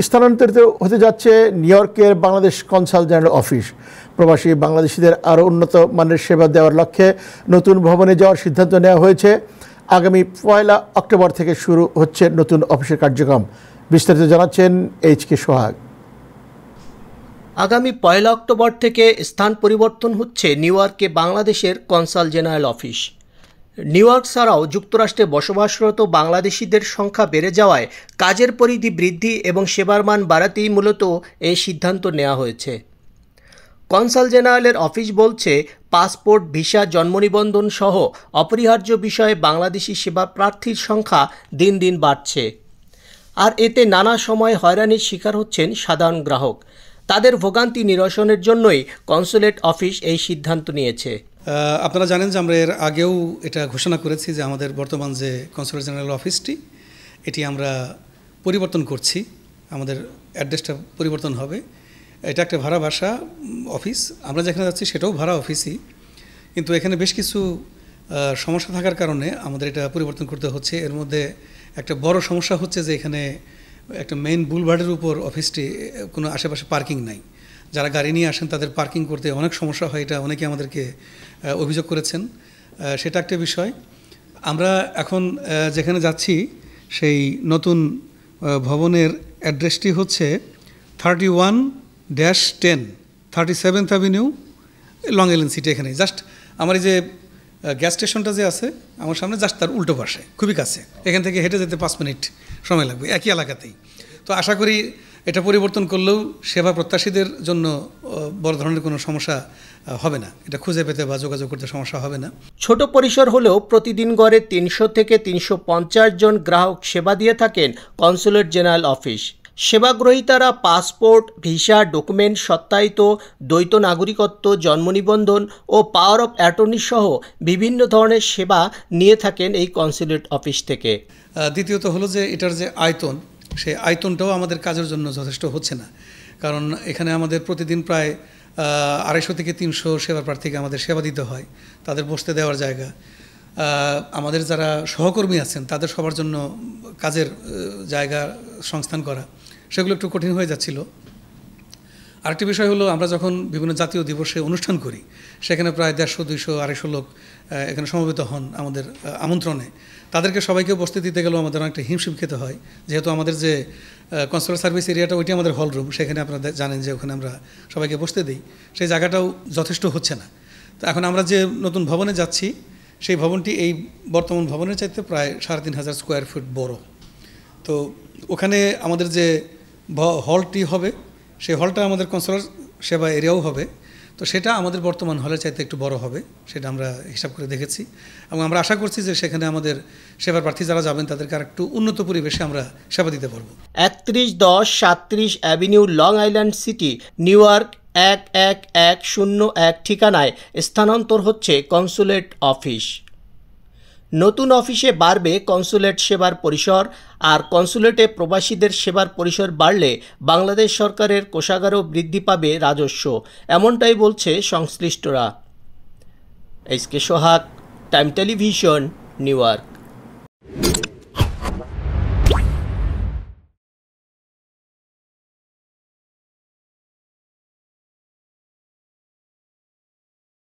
স্থানান্তরিত হতে যাচ্ছে নিউ ইয়র্কের বাংলাদেশ কনসাল জেনারেল অফিস। প্রবাসী বাংলাদেশিদের আরও উন্নত মানের সেবা দেওয়ার লক্ষ্যে নতুন ভবনে যাওয়ার সিদ্ধান্ত নেওয়া হয়েছে। আগামী 1 অক্টোবর থেকে শুরু হচ্ছে নতুন অফিসের কার্যক্রম। বিস্তারিত জানাচ্ছেন এইচ.কে. সোহাগ। আগামী 1 অক্টোবর থেকে স্থান পরিবর্তন হচ্ছে নিউ ইয়র্কে বাংলাদেশের consul general office. New York ছাড়াও যুক্তরাষ্ট্রে বসবাসরত বাংলাদেশিদের সংখ্যা বেড়ে যাওয়ায় কাজের পরিধি বৃদ্ধি এবং সেবার মান বাড়াতেই মূলত এই সিদ্ধান্ত নেওয়া হয়েছে। কনসাল জেনারেলের অফিস বলছে, পাসপোর্ট, ভিসা, জন্ম নিবন্ধন সহ অপরিহার্য বিষয়ে বাংলাদেশি সেবা প্রার্থীর সংখ্যা দিন দিন বাড়ছে। আর এতে নানা সময় হয়রানির শিকার হচ্ছেন সাধারণ গ্রাহক। তাদের ভোগান্তি নিরসনের জন্যই কনসুলেট অফিস এই সিদ্ধান্ত নিয়েছে। আপনারা জানেন যে আমরা এর আগেও এটা ঘোষণা করেছি যে আমাদের বর্তমান যে কনসুলেট জেনারেল অফিসটি এটি আমরা পরিবর্তন করছি। আমাদের অ্যাড্রেসটা পরিবর্তন হবে। এটা একটা ভাড়া বাসা অফিস, আমরা যেখানে যাচ্ছি সেটাও ভাড়া অফিসই, কিন্তু এখানে বেশ কিছু সমস্যা থাকার কারণে আমাদের এটা পরিবর্তন করতে হচ্ছে। এর মধ্যে একটা বড় সমস্যা হচ্ছে যে এখানে একটা মেইন বুলভার্ডের উপর অফিসটি, কোনো আশেপাশে পার্কিং নাই। যারা গাড়ি নিয়ে আসেন তাদের পার্কিং করতে অনেক সমস্যা হয়, এটা অনেকে আমাদেরকে অভিযোগ করেছেন। সেটা একটা বিষয়। আমরা এখন যেখানে যাচ্ছি সেই নতুন ভবনের অ্যাড্রেসটি হচ্ছে 31-10 37th avenue, long island city. এখানে জাস্ট আমার এই যে গ্যাস স্টেশনটা যে আছে আমার সামনে, জাস্ট তার উল্টো পাশে, খুবই কাছে। এখান থেকে হেঁটে যেতে 5 মিনিট সময় লাগবে, একই এলাকাতেই। তো আশা করি এটা পরিবর্তন করলেও সেবা প্রত্যাশীদের জন্য বড় ধরনের কোনো সমস্যা হবে না, এটা খুঁজে পেতে বা যোগাযোগ করতে সমস্যা হবে না। ছোট পরিসর হলেও প্রতিদিন গড়ে 300 থেকে 350 জন গ্রাহক সেবা দিয়ে থাকেন কনসুলেট জেনারেল অফিস। সেবাগ্রহীতারা পাসপোর্ট, ভিসা, ডকুমেন্ট, সত্যায়িত দ্বৈত নাগরিকত্ব, জন্ম নিবন্ধন ও পাওয়ার অফ অ্যাটর্নি সহ বিভিন্ন ধরনের সেবা নিয়ে থাকেন এই কনসুলেট অফিস থেকে। দ্বিতীয়ত হলো যে এটার যে আয়তন, সেই আয়তনটাও আমাদের কাজের জন্য যথেষ্ট হচ্ছে না। কারণ এখানে আমাদের প্রতিদিন প্রায় 250 থেকে 300 সেবা প্রার্থীকে আমাদের সেবা দিতে হয়, তাদের বসতে দেওয়ার জায়গা। আমাদের যারা সহকর্মী আছেন তাদের সবার জন্য কাজের জায়গা সংস্থান করা, সেগুলো একটু কঠিন হয়ে যাচ্ছিল। আরেকটি বিষয় হলো, আমরা যখন বিভিন্ন জাতীয় দিবসে অনুষ্ঠান করি সেখানে প্রায় 150, 200, 250 লোক এখানে সমবেত হন আমাদের আমন্ত্রণে। তাদেরকে সবাইকে বসতে দিতে গেলেও আমাদের অনেকটা হিমশিম খেতে হয়, যেহেতু আমাদের যে কনসুলার সার্ভিস এরিয়াটা ওইটি আমাদের হল রুম, সেখানে আপনারা জানেন যে ওখানে আমরা সবাইকে বসতে দিই, সেই জায়গাটাও যথেষ্ট হচ্ছে না। তো এখন আমরা যে নতুন ভবনে যাচ্ছি সেই ভবনটি এই বর্তমান ভবনের চাইতে প্রায় 3500 স্কোয়ার ফিট বড়। তো ওখানে আমাদের যে হলটি হবে সেই হলটা আমাদের কনসুলার সেবা এরিয়াও হবে, তো সেটা আমাদের বর্তমান হলের চাইতে একটু বড় হবে, সেটা আমরা হিসাব করে দেখেছি। এবং আমরা আশা করছি যে সেখানে আমাদের সেবার প্রার্থী যারা যাবেন তাদেরকে আর একটু উন্নত পরিবেশে আমরা সেবা দিতে পারবো। 31-10-37 avenue, long island city, new York 11101 ঠিকানায় স্থানান্তর হচ্ছে কনসুলেট অফিস। নতুন অফিসে বাড়বে কনসুলেট সেবার পরিসর, আর কনসুলেটে প্রবাসীদের সেবার পরিসর বাড়লে বাংলাদেশ সরকারের কোষাগারও বৃদ্ধি পাবে রাজস্ব, এমনটাই বলছে সংশ্লিষ্টরা। এইচ.কে. সোহাগ, টাইম টেলিভিশন, নিউ ইয়র্ক।